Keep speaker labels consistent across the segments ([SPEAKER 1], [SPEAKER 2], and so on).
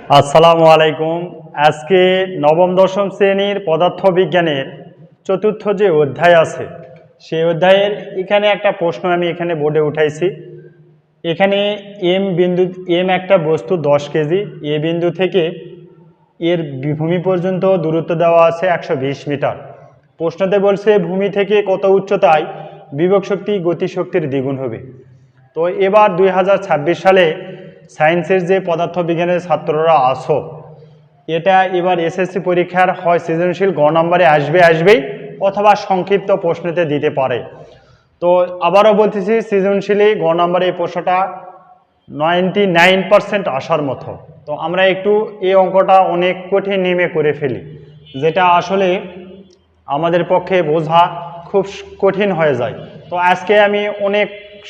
[SPEAKER 1] আসসালামু আলাইকুম। আজকে নবম দশম শ্রেণীর পদার্থবিজ্ঞানের চতুর্থ যে অধ্যায় আছে সেই অধ্যায়ের এখানে একটা প্রশ্ন আমি এখানে বোর্ডে উঠাইছি। এখানে এম একটা বস্তু 10 কেজি, এ বিন্দু থেকে এর ভূমি পর্যন্ত দূরত্ব দেওয়া আছে 120 মিটার। প্রশ্নতে বলছে ভূমি থেকে কত উচ্চতায় বিভব শক্তি গতিশক্তির দ্বিগুণ হবে। তো এবার 2026 সালে সায়েন্সের যে পদার্থবিজ্ঞানের ছাত্ররা আছো, এটা এবার এসএসসি পরীক্ষার হয় সৃজনশীল গ নম্বরে আসবেই অথবা সংক্ষিপ্ত প্রশ্নতে দিতে পারে। তো আবারও বলতেছি, সৃজনশীলে গ নম্বরে এই প্রশ্নটা 99% আসার মতো। তো আমরা একটু এই অঙ্কটা অনেক কঠিন নিয়মে করে ফেলি, যেটা আসলে আমাদের পক্ষে বোঝা খুব কঠিন হয়ে যায়। তো আজকে আমি অনেক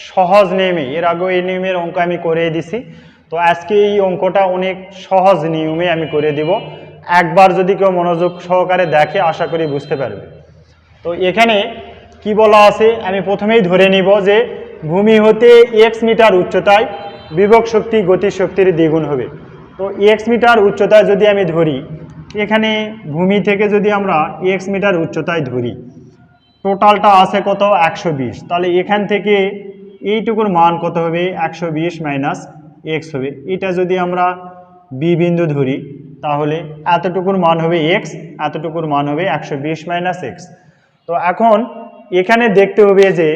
[SPEAKER 1] সহজ নিয়মে, এর আগে এই নিয়মের অঙ্ক আমি করে দিছি, তো আজকে এই অঙ্কটা অনেক সহজ নিয়মে আমি করে দিব। একবার যদি কেউ মনোযোগ সহকারে দেখে আশা করি বুঝতে পারবে। তো এখানে কি বলা আছে, আমি প্রথমেই ধরে নিব যে ভূমি হতে x মিটার উচ্চতায় বিভব শক্তি গতিশক্তির দ্বিগুণ হবে। তো x মিটার উচ্চতায় যদি আমি ধরি, এখানে ভূমি থেকে যদি আমরা x মিটার উচ্চতায় ধরি, টোটালটা আছে কত 120, তাহলে এখান থেকে এইটুকুর মান কত হবে 120 মাইনাস x হবে। এটা যদি আমরা বি বিন্দু ধরি তাহলে এতটুকুর মান হবে x, এতটুকুর মান হবে 120 মাইনাস x। তো এখন এখানে দেখতে হবে যে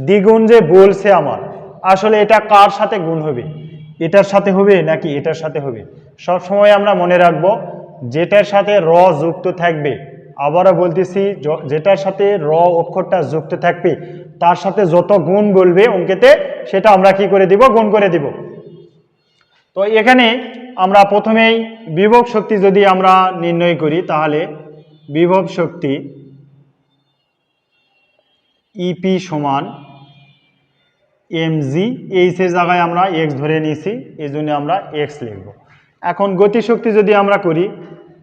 [SPEAKER 1] দ্বিগুণ যে বলছে আমার, আসলে এটা কার সাথে গুণ হবে, এটার সাথে হবে নাকি এটার সাথে হবে। সব সময় আমরা মনে রাখবো যেটার সাথে র যুক্ত থাকবে, আবারও বলতেছি যেটার সাথে র অক্ষরটা যুক্ত থাকবে তার সাথে যত গুণ বলবে অঙ্কেতে সেটা আমরা কি করে দিব, গুণ করে দিব। তো এখানে আমরা প্রথমেই বিভব শক্তি যদি আমরা নির্ণয় করি, তাহলে বিভব শক্তি ইপি সমান mg, এইচ এর জায়গায় আমরা x ধরে নিয়েছি, এই জন্য আমরা x লিখব। এখন গতিশক্তি যদি আমরা করি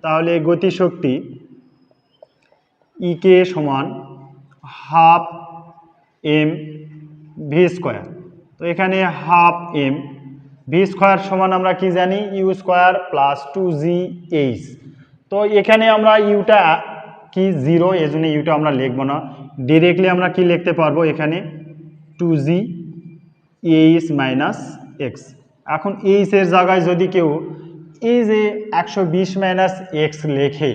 [SPEAKER 1] তাহলে গতিশক্তি ইকে সমান হাফ এম ভি স্কোয়ার। তো এখানে হাফ এম ভি স্কোয়ার সমান আমরা কি জানি, ইউ স্কোয়ার প্লাস 2gh। তো এখানে আমরা ইউটা কি 0, এই জন্য ইউটা আমরা লিখব না, ডিরেক্টলি আমরা কি লিখতে পারবো এখানে 2gh মাইনাস এক্স। এখন এইচ এর জায়গায় যদি কেউ এই যে 120 মাইনাস এক্স লেখে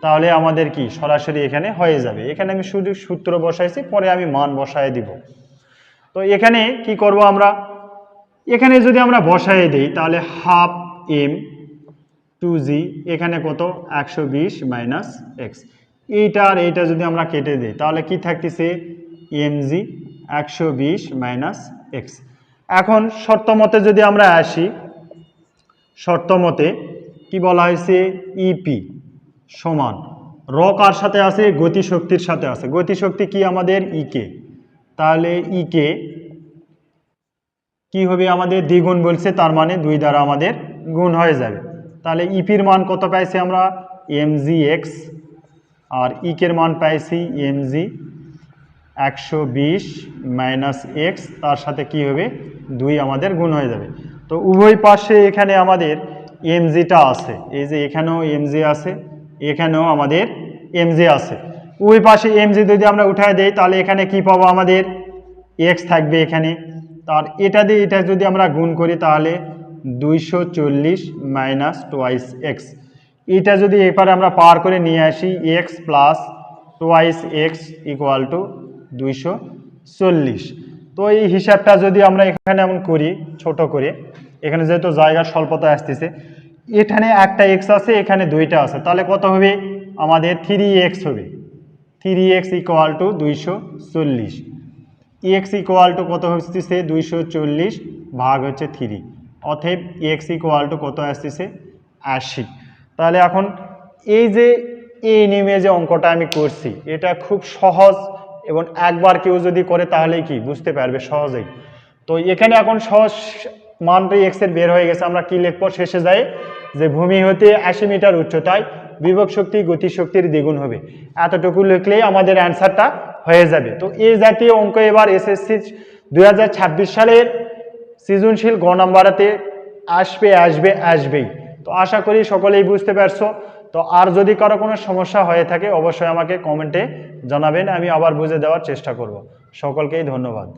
[SPEAKER 1] তাহলে আমাদের কি সরাসরি এখানে হয়ে যাবে। এখানে আমি শুধু সূত্র বসাইছি, পরে আমি মান বসায় দিব। তো এখানে কি করব আমরা, এখানে যদি আমরা বসায় দিই তাহলে হাফ এম 2g, এখানে কত 120 মাইনাস এক্স, এইটা আর এইটা যদি আমরা কেটে দিই তাহলে কি থাকতেছে mg 120 মাইনাস এক্স। এখন শর্ত মতে যদি আমরা আসি, শর্ত মতে কি বলা হয়েছে, ইপি সমান র কার সাথে আছে, গতিশক্তির সাথে আছে। গতিশক্তি কি আমাদের ইকে, তাহলে ইকে কি হবে আমাদের দ্বিগুণ বলছে, তার মানে 2 দ্বারা আমাদের গুণ হয়ে যাবে। তাহলে ইপির মান কত পাইছি আমরা mgx, আর ইকের মান পাইছি mg 120 মাইনাস এক্স, তার সাথে কি হবে 2 আমাদের গুণ হয়ে যাবে। তো উভয় পাশে এখানে আমাদের mgটা আছে, এই যে এখানেও mg আছে, এখানেও আমাদের mg আছে। উভয় পাশে mg যদি আমরা উঠায় দেই তাহলে এখানে কি পাবো, আমাদের x থাকবে এখানে। তার এটা দিয়ে এটা যদি আমরা গুণ করি তাহলে 240 মাইনাস টোয়াইস এক্স, এটা যদি এপারে আমরা পার করে নিয়ে আসি x plus twice x equal to 240। তো এই হিসাবটা যদি আমরা এখানে এমন করি ছোট করে, এখানে যেহেতু জায়গার স্বল্পতা আসতেছে, এখানে একটা এক্স আছে, এখানে দুইটা আছে, তাহলে কত হবে আমাদের 3x হবে। 3x equal to 240, x equal to কত হচ্ছে 240 ভাগ হচ্ছে 3, অতএব x ইকুয়াল টু কত আসতেছে 80। তাহলে এখন এই যে এই নিয়মে যে অঙ্কটা আমি করছি এটা খুব সহজ, এবং একবার কেউ যদি করে তাহলেই কি বুঝতে পারবে সহজেই। তো এখানে এখন সহজ মানটা x এর বের হয়ে গেছে, আমরা কি লিখবো শেষে যাই, যে ভূমি হতে 80 মিটার উচ্চতায় বিভব শক্তি গতিশক্তির দ্বিগুণ হবে। এতটুকু লিখলেই আমাদের অ্যান্সারটা হয়ে যাবে। তো এই জাতীয় অঙ্ক এবার এসএসসি 2026 সালের সৃজনশীল গ নাম্বারেতে আসবেই। তো আশা করি সকলেই বুঝতে পারছো। তো আর যদি কারো কোনো সমস্যা হয়ে থাকে অবশ্যই আমাকে কমেন্টে জানাবেন, আমি আবার বুঝে দেওয়ার চেষ্টা করব। সকলকেই ধন্যবাদ।